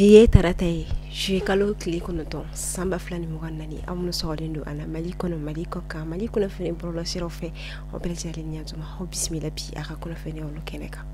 Biye taratay je kalo kile konoton samba flani muganani amno sawlendo ana mali kono mali ko ka mali kono fene bolo siro fe o bel jali nyatuma ho bismillah bi aka kono fene o keneka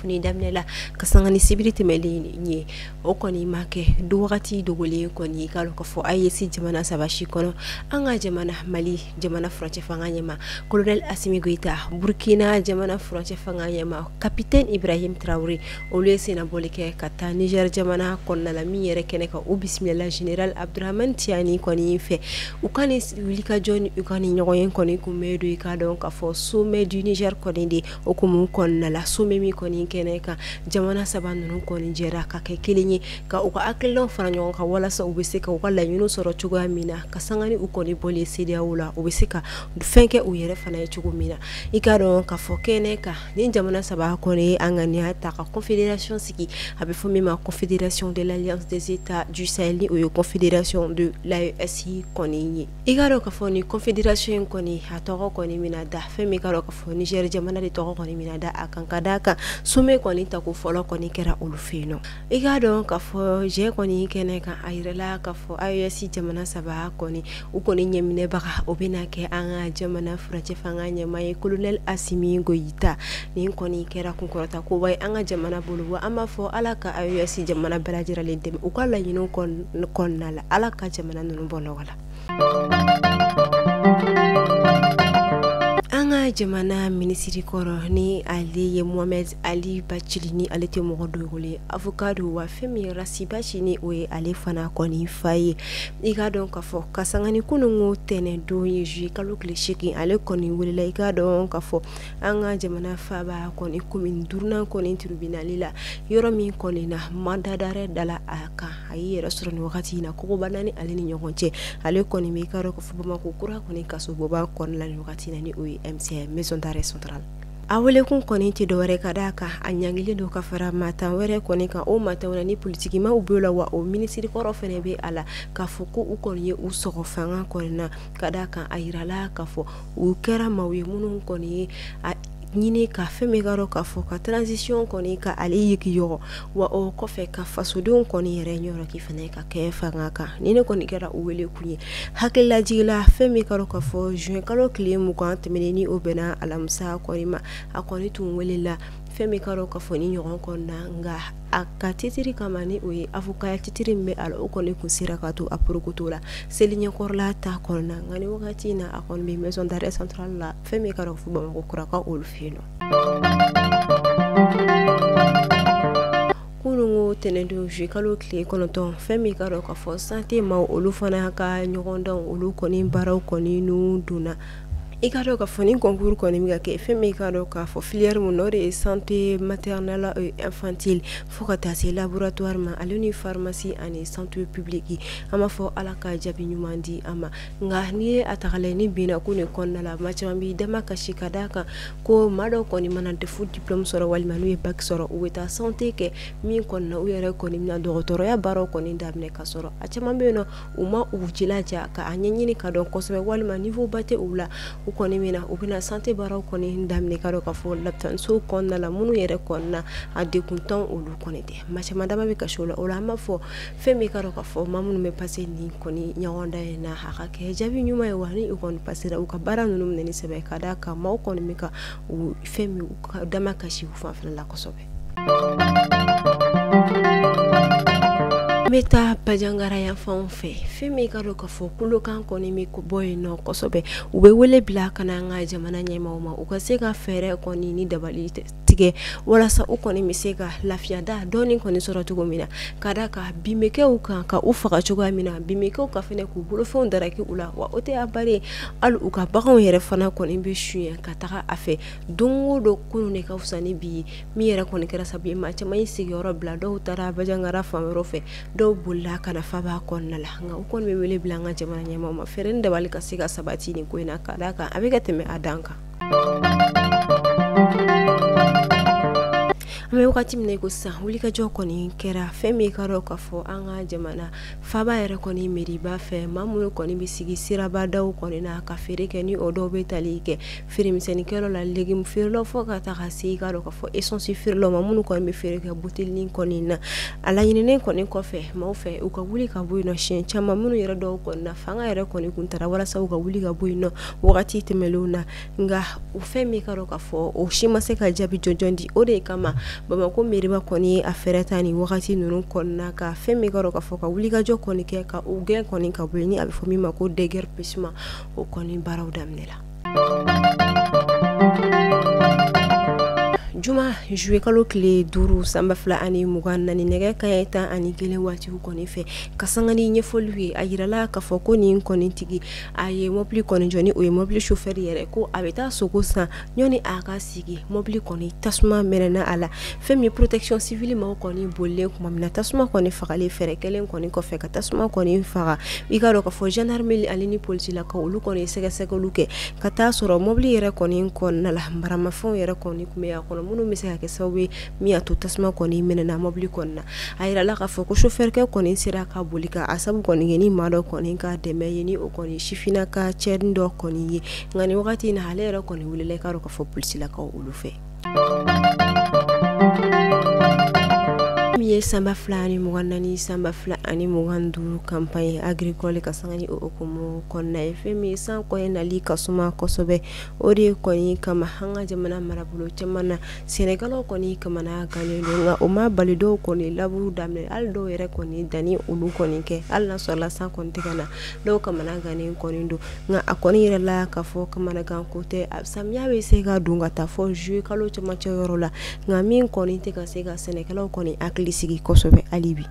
funi damnela kasangani sibiriti meli ni okoni make du wakati dogole koni kalo ko fo ayesi jamana sabashi kono anga jamana mali jamana frontier fanganyema colonel Assimi Goïta Burkina jamana frontier fanganyema capitaine Ibrahim Traoré olese na boleke kata Niger jamana konna la miyere keneka o bismillah general Abdourahmane Tiani koni fe ukani wilika John ukani nyoyen koni kumedo ikado ka fo sommet du Niger koni de okumu konna la sommet mi koni keneka jamana sabanu koni jera ka ke kilinyi ka uka akilon faranyon ka wala sa ubisika wala yuno soro chugo amina kasangani ukoni boli sedia wala ubisika fenke uyere fana chugo mina ikado ka fokeneka ni jamana saba koni angania ta ka confédération siki abe fomi ma confédération de l'alliance des états du Sahel ni ou confédération de l'AESI koni ikado ka foni confédération koni atoro koni mina da femi kado ka foni Niger jamana de toro koni mina da akankadaka sume koni taku folo koni kera ulufino igado ka fo je koni keneka ayrela ka fo ayesi jamana saba koni ukoni nyemine baka obina ke anga jamana furache fanganya mai colonel Assimi Goïta ni koni kera kunkorota ko way anga jamana buluwa ama fo alaka ayesi jamana belajira ledem ukala yino kon nala alaka jamana nunu bono wala anga jamana ministri koro ni Ali Mohamed Ali Bachilini alete mogodogole avocado wa femi rasibachi ni we ale fana koni faye iga donc afo kasangani kunungu tene do yeji kalokle sheki ale koni wele iga donc afo anga jamana faba koni kumin durna koni tribunal la yoromi koni na mandadare dala aka ayi restaurant wakati na ko banani ale ni nyogonche ale koni me karo ko fubama ko kura koni kaso boba koni la wakati na ni MCA maison d'arrêt centrale awele kun koni ti do were kadaka anyangile do kafara mata were koni ka o mata wona ni politiki ma ubola wa o ministre ko fene be ala ka fuku u koni u soko fanga koni na kadaka ayirala ka fo u kera mawe munun koni nyine ka feme garo ka fo ka transition koni ka ali yiki yo wa o ko fe ka fasudun koni renyoro ki fene ka ke fanga ka nine koni kera uwele kunye hakila jila feme garo ka fo juin kalo klimu ko antemeni obena alamsa koni ma akoni tun welela feme karo ka fo ni nyoron konna nga akatitiri kamani uye avuka titiri mbe ala ukoni kusira katu apurukutola selinye korla ta konna ngani wakati na akon bi maison d'arrêt centrale la feme karo fu bama ko kuraka ulfino kunungu tenendo jikalo kle konoton feme karo ka fo santé ma ulufana ka nyogondon ulu koni baraw koni nu duna ikado ka foni concours koni miga ke feme ikado ka fo filière monore santé maternelle et infantile fokata se laboratoire ma aluni pharmacie ani santé publique ama fo alaka jabi nyumandi ama ngani atakale ni bina kuni konna la machambi dama kashikadaka ko mado koni manante fu diplôme soro walmanu e bac soro uweta santé ke mi konna uyere koni na docteur ya baro koni damne ka soro achamambe no uma ujilaja ka anyanyini ka don kosobe walma niveau bate ula koni mina ubina santé baraw koni ndamne karo ka fo laptan so konna la munu yere konna ade kunton ulu koni de macha madama be kashola ola ma fo femi karo ka fo mamunu me passé ni koni nyawonda na haka ke jabi nyuma e wani ukon passera uka bara nunum neni sebe kada ka maw koni mika u femi dama kashi ufa fala la kosobe meta pajangara ya fonfe femi karo ka fo kulo kan koni mi ko boy no kosobe ube wele bla kana nga jamana nyema uma ukaseka fere koni ni dabali tige wala sa ukoni miseka lafia da doni koni soro tugo mina kadaka bimeke uka ka ufaka chugo mina bimeke uka fene ku bulo fon daraki ula wa ote abare al uka bakon yere fana koni be shuye kataka afe dungo do kunu ne ka usani bi mi yere koni kera sabi ma chama yisi yoro bla do tara pajangara famero fe do bulla kana faba konna la nga ukon me wele blanga jamana nyama ma ferende wali kasika sabati ni ko ina kadaka abega teme adanka Ame wakati mina ko sa wuli ka jɔ kɔni kɛra fɛn min ka dɔ ka fɔ an ka jamana faba yɛrɛ kɔni meriba fɛ maa minnu kɔni bɛ sigi sirabadaw kɔni na ka feere kɛ ni o dɔw bɛ tali kɛ feeremisɛnnikɛlaw la légume feerelaw fɔ ka taa ka se ka dɔ ka fɔ essence feerelaw ma minnu kɔni bɛ feere kɛ butelinin kɔni na a laɲininen kɔni kɔfɛ maaw fɛ u ka wuli ka bɔ yen nɔ siɲɛ caman minnu yɛrɛ dɔw kɔni na fanga yɛrɛ kɔni kun taara walasa u ka wuli ka bɔ yen nɔ wagati tɛmɛlenw na nka o fɛn min ka dɔ ka fɔ o si ma se ka jaabi jɔnjɔn di o de kama Bamako meriba kɔni a fɛrɛ ta ni wagati ninnu kɔnɔna ka fɛn min ka dɔ ka fɔ ka wulikajɔ kɔni kɛ ka u gɛn kɔni ka bɔ yen ni a bɛ fɔ min ma ko déguerpissement o kɔni baaraw daminɛla. Juma juillet kalo tile 5 sanba 2024 nɛgɛ kanɲɛ 11 waatiw kɔni fɛ ka sanga ni ɲɛfɔliw ye a yirala k'a fɔ ko nin kɔni tigi a ye mobili kɔni jɔ ni o ye mobili chauffeur yɛrɛ ko a bɛ taa sogo san ɲɔni a ka sigi mobili kɔni tasuma mɛnɛna a la fɛn min protection civile maaw kɔni bolilen kuma min na tasuma kɔni fagalen fɛrɛ kelen kɔni kɔfɛ ka tasuma kɔni faga i ka dɔn k'a fɔ gendarmerie ani ni polisilakaw olu kɔni sɛgɛsɛgɛliw kɛ ka taa sɔrɔ mobili yɛrɛ kɔni kɔnɔna la maramafɛnw yɛrɛ kɔni kun bɛ a kɔnɔ minnu bɛ se ka kɛ sababu ye min y'a to tasuma kɔni mɛnɛna mobili kɔnɔna a yirala k'a fɔ ko chauffeurkɛ kɔni sera ka boli ka a sabu kɔni kɛ ni maa dɔ kɔni ka dɛmɛ ye ni o kɔni sifinnaka cɛni dɔ kɔni ye nka nin wagati in na ale yɛrɛ kɔni wulila i ka dɔn k'a fɔ polisilakaw olu fɛ. Min ye sanba 2024 sanba 2025 campagne agricole ka sanga ni o hukumu kɔnɔna ye fɛn min ye san kɔni nali ka suma kosɛbɛ o de kɔni kama an ka jamana marabolo caman na sɛnɛkɛlaw kɔni kamana gannen don nka o ma bali dɔw kɔni laburu daminɛ hali dɔw yɛrɛ kɔni danni olu kɔni kɛ hali n'a sɔrɔla san kɔni tɛ ka na dɔw kamana gannen kɔni don nka a kɔni yɛrɛla k'a fɔ kamanagan ko tɛ samiya bɛ se ka don ka taa fɔ juillet kalo camancɛ yɔrɔ la nka min kɔni tɛ ka se ka sɛnɛkɛlaw kɔni hakili sigi kosɛbɛ hali bi.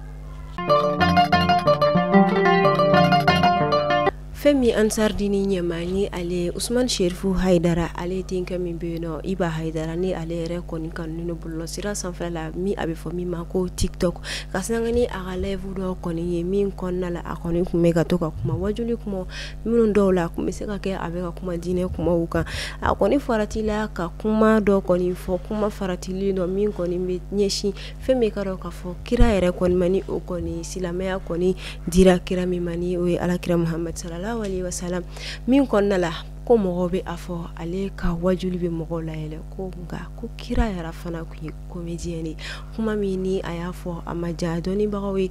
fɛn min Ansar Dine ɲɛmaa ni ale Usman Sherifu Haidara ale denkɛ min bɛ yen nɔ Iba Haidara ni ale yɛrɛ kɔni kanu ni bɔlɔlɔsira sanfɛ la min a bɛ fɔ min ma ko TikTok ka sanga ni a ka live dɔ kɔni ye min kɔnɔna la a kɔni kun bɛ ka to ka kuma wajuli kuma minnu dɔw la kun bɛ se ka kɛ a bɛ ka kuma diinɛ kumaw kan a kɔni faratila ka kuma dɔ kɔni fɔ kuma faratilen dɔ min kɔni bɛ ɲɛsin fɛn min ka dɔn ka fɔ kira yɛrɛ kɔni ma ni o kɔni silamɛya kɔni dira kira min ma ni o ye alakira Muhammad sallallahu alaihi wasallam min kɔnɔna la ko mɔgɔw bɛ a fɔ ale ka wajuli bɛ mɔgɔw la yɛlɛ ko nka ko kira yɛrɛ fana kun ye comédien de kuma min ni a y'a fɔ a ma diya dɔnnibagaw ye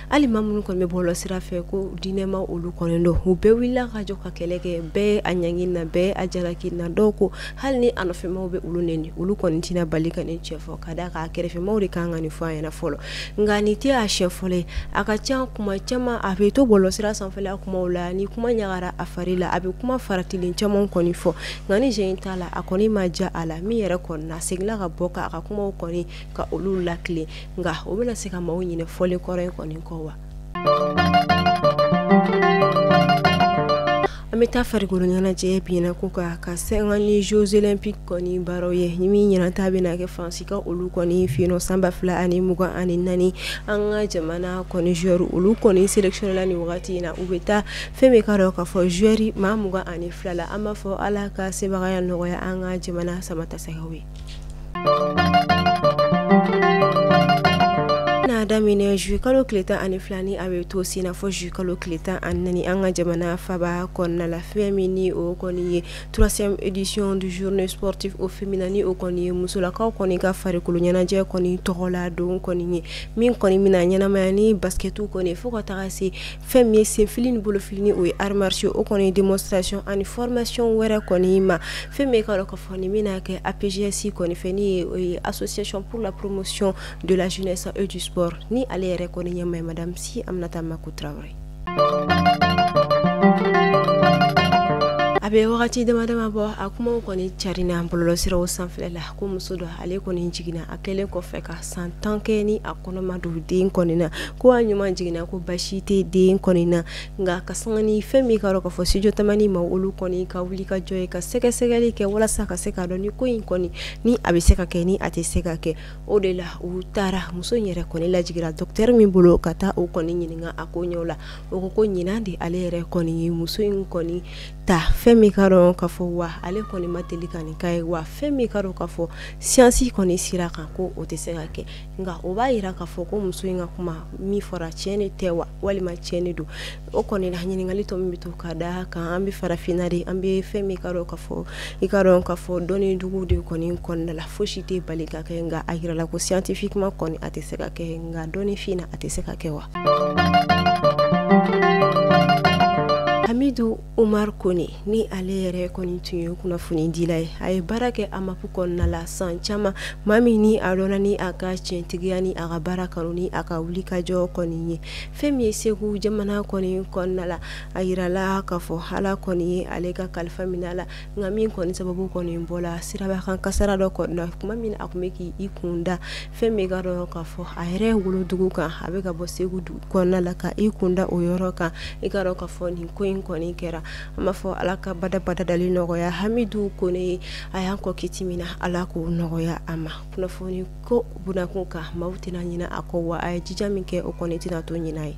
hali maa minnu kɔni bɛ bɔlɔlɔsira fɛ ko diinɛma olu kɔni don u bɛɛ wulila ka jɔ ka kɛlɛ kɛ bɛɛ a ɲangini na bɛɛ a jalaki na dɔw ko hali ni a nɔfɛmaw bɛ olu nɛni olu kɔni tɛna bali ka nin cɛ fɔ ka d'a kan a kɛrɛfɛmaw de kan ka nin fɔ a ɲɛna fɔlɔ nka nin tɛ a siɲɛ fɔlɔ ye a ka ca kuma caman a bɛ to bɔlɔlɔsira sanfɛla kumaw la ni kuma ɲagara a fari la a bɛ kuma faratilen caman kɔni fɔ nka ni jɛn t'a la a kɔni ma ja a la min yɛrɛ kɔni na seginna ka bɔ ka a ka kumaw kɔni ka olu lakile nka o bɛna se ka maaw ɲinɛ fɔlen kɔrɔ in kɔni kɔ wa. An bɛ taa farikolo ɲɛnajɛ binna ko ka sanga ni Jeux olympiques kɔni baaraw ye ni min ɲinata bɛna kɛ Faransi ka olu kɔni fɛ yen nɔ sanba 2024 an ka jamana kɔni joueurs olu kɔni sélectionnera ni wagati in na u bɛ taa fɛn min ka dɔn k'a fɔ joueurs maa 22 la an b'a fɔ ala ka sebagaya nɔgɔya an ka jamana samatasagaw ye. n'a daminɛ juillet kalo tile 12 a bɛ to sen na fɔ juillet kalo tile 14 an ka jamana faba kɔnɔna la fɛn min ni o kɔni ye 3e édition du journée sportive au féminin ni o kɔni ye musolakaw kɔni ka farikolo ɲɛnajɛ kɔni tɔgɔla don kɔni ye min kɔni bɛna ɲɛnamaya ni basketu kɔni fo ka taga se fɛn min ye senfili ni bolofili ni o ye arts martiaux o kɔni démonstration ani formation wɛrɛ kɔni ma fɛn min ka dɔn k'a fɔ nin bɛna kɛ APJS kɔni fɛ ni ye association pour la promotion de la jeunesse et du sport ni ale yɛrɛ kɔni ɲɛmaa madame Si Aminata Mako Traoré. a bɛ wagati dama dama bɔ a kumaw kɔni carina bɔlɔlɔsiraw sanfɛ la ko muso dɔ ale kɔni jiginna a kɛlen kɔfɛ ka san 10 kɛ ni a kɔnɔma don den kɔni na ko a ɲuman jiginna ko basi tɛ den kɔni na nka ka sanga ni fɛn min ka dɔn k'a fɔ studio tamani ma olu kɔni ka wuli ka jɔ ye ka sɛgɛsɛgɛli kɛ walasa ka se ka dɔn ni ko in kɔni ni a bɛ se ka kɛ ni a tɛ se ka kɛ o de la u taara muso in yɛrɛ kɔni lajigira docteur min bolo ka taa o kɔni ɲininka a ko ɲɛw la o ko ɲinan de ale yɛrɛ kɔni ye muso in kɔni ta fɛn mi ka dɔn ka fɔ wa ale kɔni ma deli ka nin k'a ye wa fɛn mi ka dɔn ka fɔ siyansi kɔni sira kan ko o tɛ se ka kɛ nka o b'a yira k'a fɔ ko muso in ka kuma min fɔra tiɲɛ tɛ wa walima tiɲɛ don o kɔni la ɲininkali tɔ min bɛ to ka da kan an bɛ farafinna de an bɛ fɛn min ka dɔn ka fɔ i ka dɔn ka fɔ dɔnni dugu de kɔni kɔnɔna la fosi tɛ bali ka kɛ nka a yira la ko scientifiquement kɔni a tɛ se ka kɛ nka dɔnni fina a tɛ se ka kɛ wa. Hamidu Umar Kone ni ale yɛrɛ kɔni tun ye kunnafoni dila ye a ye baara kɛ AMAP kɔnɔna la san caman maa min ni a dɔnna ni a ka tiɲɛtigiya ni a ka baara kanu ni a ka wulikajɔ kɔni ye fɛn min ye Segu jamana kɔni kɔnɔna la a yirala k'a fɔ Ala kɔni ye ale ka kalifa minɛ la nka min kɔni sababu kɔni bɔla sirabakan kasara dɔ kɔni na kuma min a tun bɛ k'i kun da fɛn min ka dɔn k'a fɔ a yɛrɛ wolodugu kan a bɛ ka bɔ Segu kɔnɔna la ka i kun da o yɔrɔ kan i ka dɔn k'a fɔ nin ko in kɔni kɛra an b'a fɔ Ala ka badabadali nɔgɔya Hamidu Kone ye a y'an kɔ kiti min na Ala k'o nɔgɔya a ma kunnafoni ko bunakun kan maaw tɛna ɲinɛ a kɔ wa a ye jija min kɛ o kɔni tɛna to ɲinɛ ye.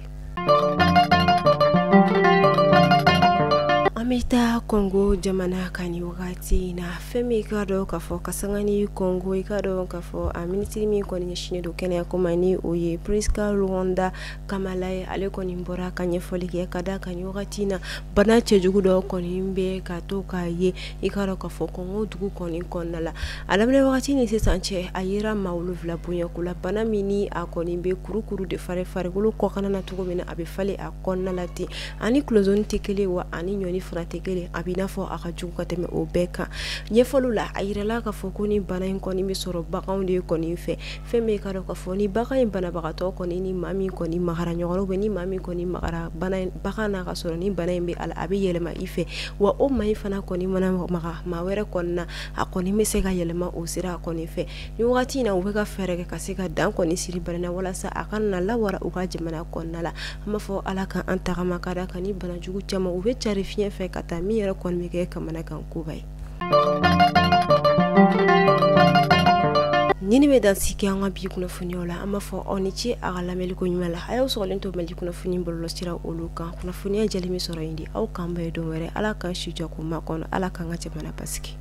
An bɛ taa Kongo jamana kan ni wagati in na fɛn min ka dɔn k'a fɔ kasanga ni Kongo i ka dɔn k'a fɔ a minisiri min kɔni ɲɛsinnen don kɛnɛya ko ma ni o ye Priska Luanda Kamala ye ale kɔni bɔra ka ɲɛfɔli kɛ ka da kan ni wagati in na bana cɛjugu dɔ kɔni bɛ ka to k'a ye i ka dɔn k'a fɔ Kongo dugu kɔni kɔnɔna la a daminɛ wagati ni sisan cɛ a yera maa 7 bonyako la bana min ni a kɔni bɛ kurukuru de fari farikolo kɔkana na cogo min na a bɛ falen a kɔnɔna la ten ani kulozoni tɛ kelen wa ani ɲɔni fana tɛ kelen a b'i n'a fɔ a ka jugu ka tɛmɛ o bɛɛ kan ɲɛfɔliw la a yirala k'a fɔ ko ni bana in kɔni bɛ sɔrɔ baganw de kɔni fɛ fɛn min ka dɔn k'a fɔ ni bagan in banabagatɔ kɔni ni maa min kɔni magara ɲɔgɔn bɛ ni maa min kɔni magara bagan n'a ka sɔrɔ ni bana in bɛ a la a bɛ yɛlɛma i fɛ wa o maa in fana kɔni mana maga maa wɛrɛ kɔni na a kɔni bɛ se ka yɛlɛma o sira kɔni fɛ ni wagati in na u bɛ ka fɛɛrɛ kɛ ka se ka dan kɔni siri bana na walasa a ka na lawara u ka jamana kɔnɔna la an b'a fɔ Ala ka an tagama ka da kan ni bana jugu caman u bɛ cari fiɲɛ fɛ ka taa min yɛrɛ kɔni bɛ kɛ kamanagan koba ye. Nini bɛ dan sigi an ka bi kunnafoniyaw la an b'a fɔ aw ni ce a ka lamɛnliko ɲuman la a y'aw sɔgɔlen to Mali kunnafoni bɔlɔlɔsira olu kan kunnafoniya jɛlen bɛ sɔrɔ yen de aw kan bɛɛ don wɛrɛ Ala k'an si jɔ k'o makɔnɔ Ala k'an ka jamana basigi.